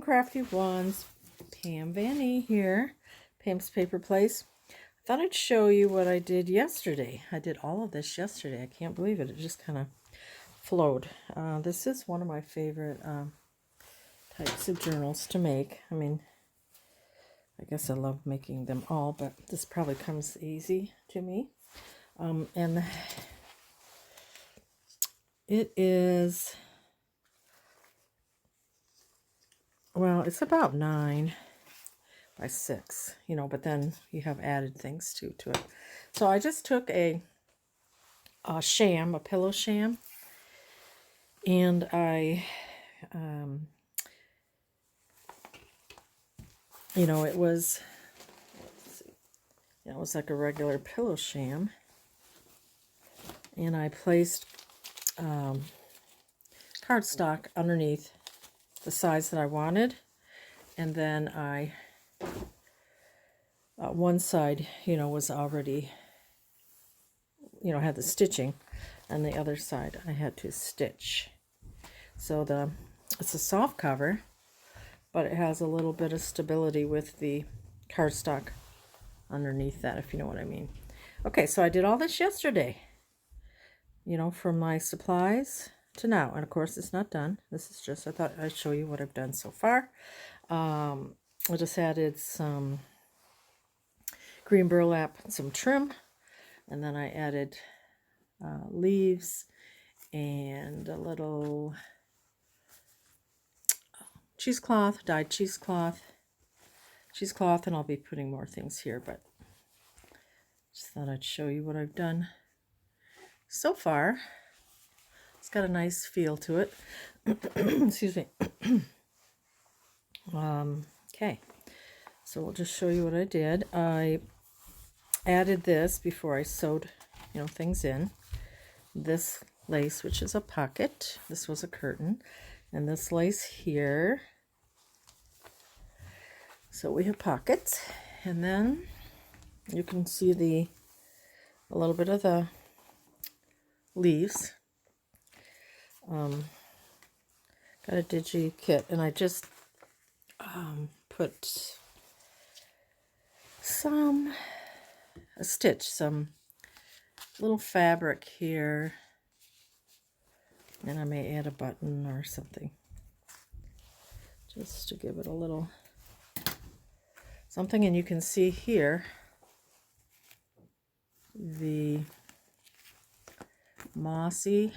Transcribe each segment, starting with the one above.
crafty ones. Pam.vanee here, Pam's Paper Place. I thought I'd show you what I did yesterday. I did all of this yesterday. I can't believe it. It just kind of flowed. This is one of my favorite types of journals to make. I mean, I guess I love making them all, but this probably comes easy to me. And it is, well, it's about 9 by 6, you know, but then you have added things to it. So I just took a pillow sham, and I, you know, it was, let's see, it was like a regular pillow sham, and I placed cardstock underneath the size that I wanted, and then I, one side, you know, was already, you know, had the stitching, and the other side I had to stitch. So it's a soft cover, but it has a little bit of stability with the cardstock underneath that, if you know what I mean. Okay, so I did all this yesterday, you know, from my supplies to now. And of course, it's not done. This is just, I thought I'd show you what I've done so far. I just added some green burlap and some trim, and then I added leaves and a little cheesecloth, dyed cheesecloth, and I'll be putting more things here, but just thought I'd show you what I've done so far. It's got a nice feel to it. Excuse me. Okay, so we'll just show you what I did. I added this before I sewed, you know, things in. This lace, which is a pocket. This was a curtain. And this lace here. So we have pockets. And then you can see a little bit of the leaves. Got a digi kit, and I just put some little fabric here, and I may add a button or something just to give it a little something. And you can see here the mossy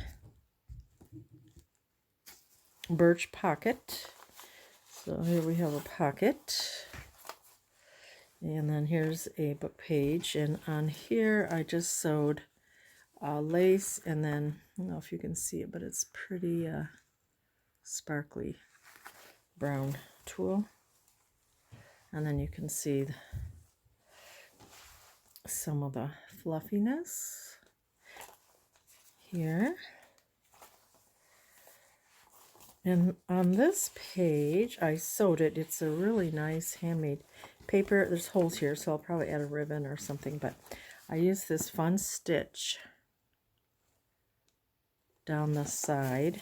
birch pocket. So here we have a pocket, and then here's a book page, and on here I just sewed lace, and then, I don't know if you can see it, but it's pretty sparkly brown tulle, and then you can see some of the fluffiness here. And on this page, I sewed it. It's a really nice handmade paper. There's holes here, so I'll probably add a ribbon or something, but I used this fun stitch down the side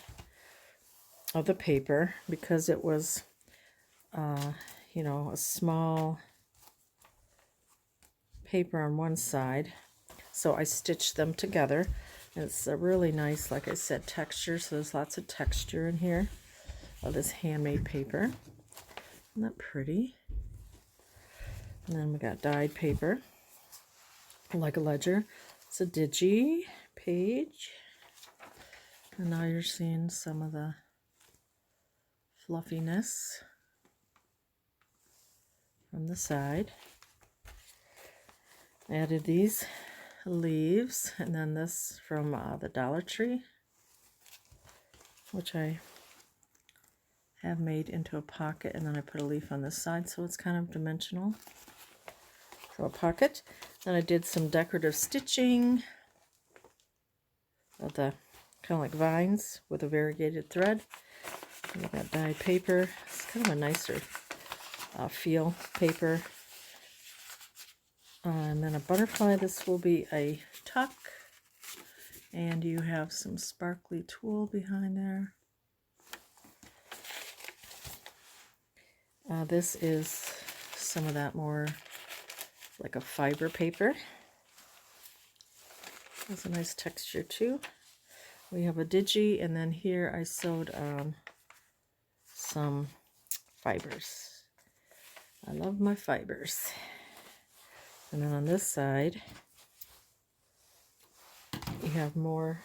of the paper because it was, you know, a small paper on one side. So I stitched them together. It's a really nice, like I said, texture. So there's lots of texture in here of this handmade paper. Isn't that pretty? And then we got dyed paper, like a ledger. It's a digi page. And now you're seeing some of the fluffiness from the side. I added these leaves, and then this from the Dollar Tree, which I have made into a pocket, and then I put a leaf on this side, so it's kind of dimensional. So a pocket. Then I did some decorative stitching of the kind of like vines with a variegated thread. And I got dyed paper. It's kind of a nicer feel paper. And then a butterfly. This will be a tuck, and you have some sparkly tulle behind there. This is some of that more like a fiber paper. Has a nice texture too. We have a digi, and then here I sewed some fibers. I love my fibers. And then on this side, you have more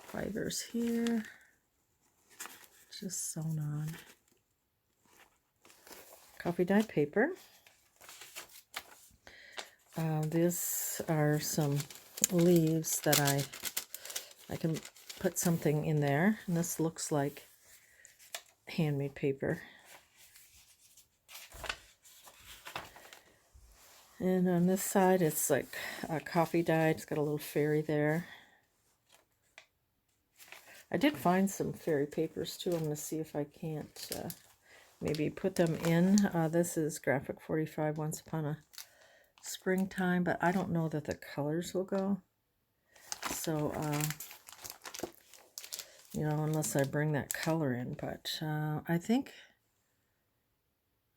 fibers here, just sewn on. Coffee dyed paper. These are some leaves that I can put something in there, and this looks like handmade paper. And on this side, it's like coffee dyed. It's got a little fairy there. I did find some fairy papers too. I'm going to see if I can't maybe put them in. This is Graphic 45, Once Upon a Springtime, but I don't know that the colors will go. So, you know, unless I bring that color in. But I think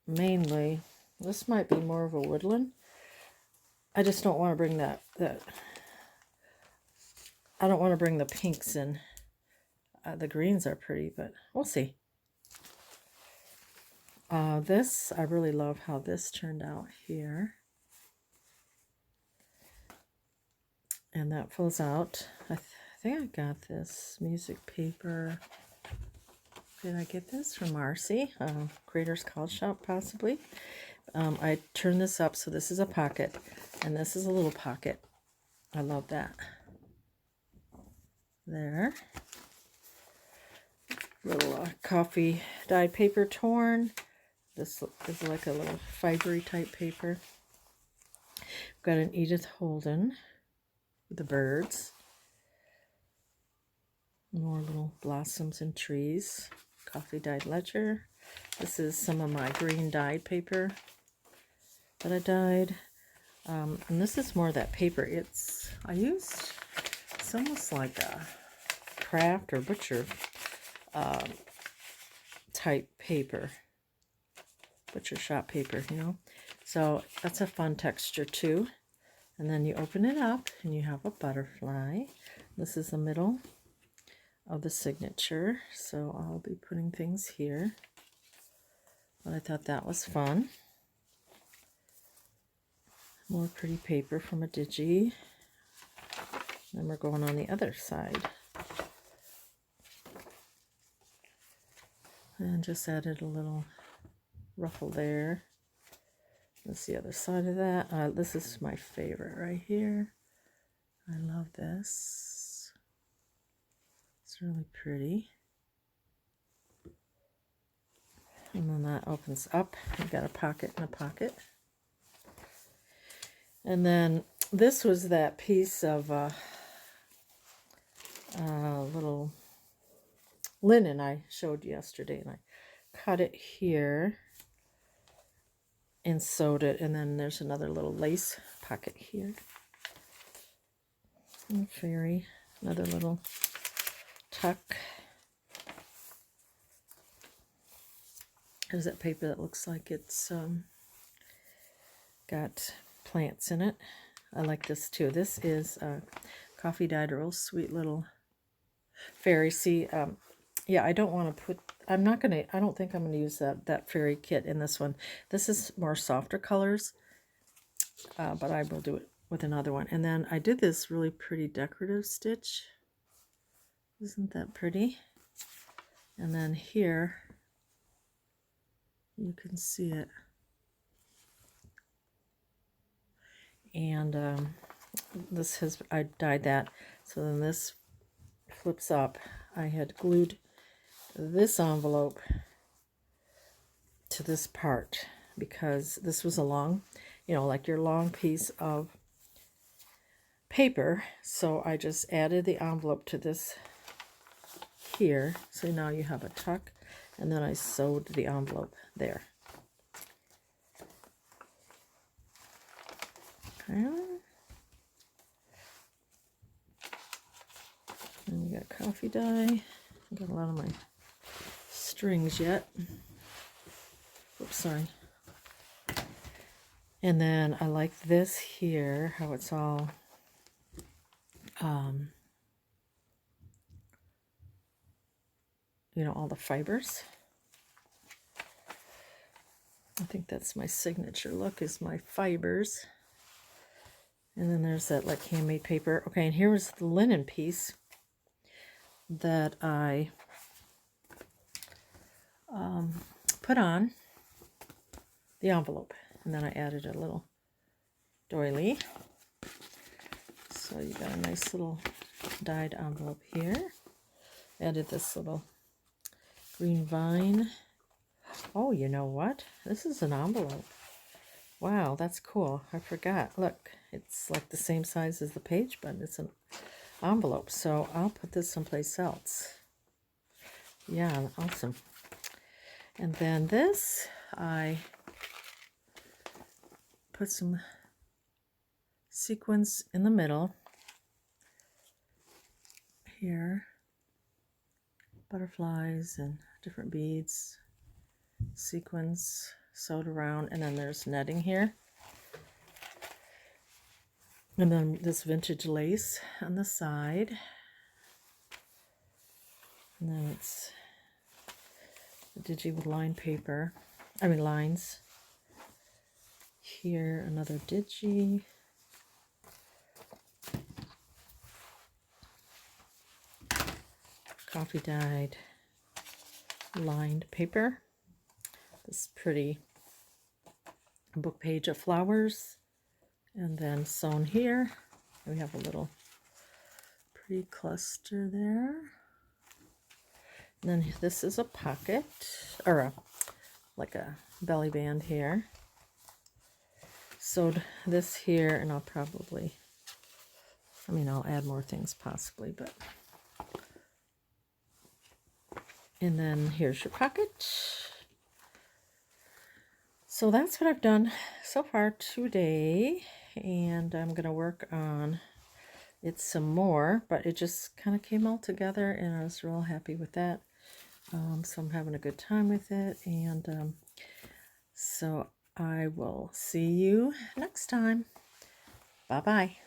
mainly this might be more of a woodland. I just don't want to bring that I don't want to bring the pinks in. The greens are pretty, but we'll see. This, I really love how this turned out here. And that fills out. I think I got this music paper. Did I get this from Marcy? Creators College Shop, possibly. I turned this up, so this is a pocket, and this is a little pocket. I love that. There. Little coffee dyed paper torn. This is like a little fibery type paper. Got an Edith Holden with the birds. More little blossoms and trees. Coffee dyed ledger. This is some of my green dyed paper that I dyed. And this is more of that paper. It's almost like a craft or butcher type paper. Butcher shop paper, you know. So that's a fun texture too. And then you open it up and you have a butterfly. This is the middle of the signature. So I'll be putting things here. But I thought that was fun. More pretty paper from a digi. Then we're going on the other side. And just added a little ruffle there. That's the other side of that. This is my favorite right here. I love this. It's really pretty. And then that opens up. You've got a pocket and a pocket. And then this was that piece of little linen I showed you yesterday, and I cut it here and sewed it, and then there's another little lace pocket here. And fairy, another little tuck. There's that paper that looks like it's got plants in it. I like this too. This is coffee dyed, a real sweet little fairy. See, yeah, I don't want to put, I don't think I'm going to use that fairy kit in this one. This is more softer colors, but I will do it with another one. And then I did this really pretty decorative stitch. Isn't that pretty? And then here, you can see it. And I dyed that. So then this flips up. I had glued this envelope to this part because this was a long, like your long piece of paper. So I just added the envelope to this here. So now you have a tuck, and then I sewed the envelope there. Okay. And we got coffee dye. I got a lot of my strings yet. Oops, sorry. And then I like this here, how it's all you know, all the fibers. I think that's my signature look, is my fibers. And then there's that like handmade paper. Okay, and here was the linen piece that I put on the envelope. And then I added a little doily. So you got a nice little dyed envelope here. Added this little green vine. Oh, you know what? This is an envelope. Wow, that's cool. I forgot. Look, it's like the same size as the page, but it's an envelope. So I'll put this someplace else. Yeah, awesome. And then this, I put some sequins in the middle here. Butterflies and different beads. Sequins sewed around, and then there's netting here, and then this vintage lace on the side, and then it's a digi with lines here, another digi, coffee dyed lined paper, this pretty book page of flowers, and then sewn here we have a little pretty cluster there. And then this is a pocket, or like a belly band here. Sewed this here, and I'll add more things possibly, but. And then here's your pocket. So that's what I've done so far today, and I'm going to work on it some more, but it just kind of came all together, and I was real happy with that. So I'm having a good time with it, and so I will see you next time. Bye-bye.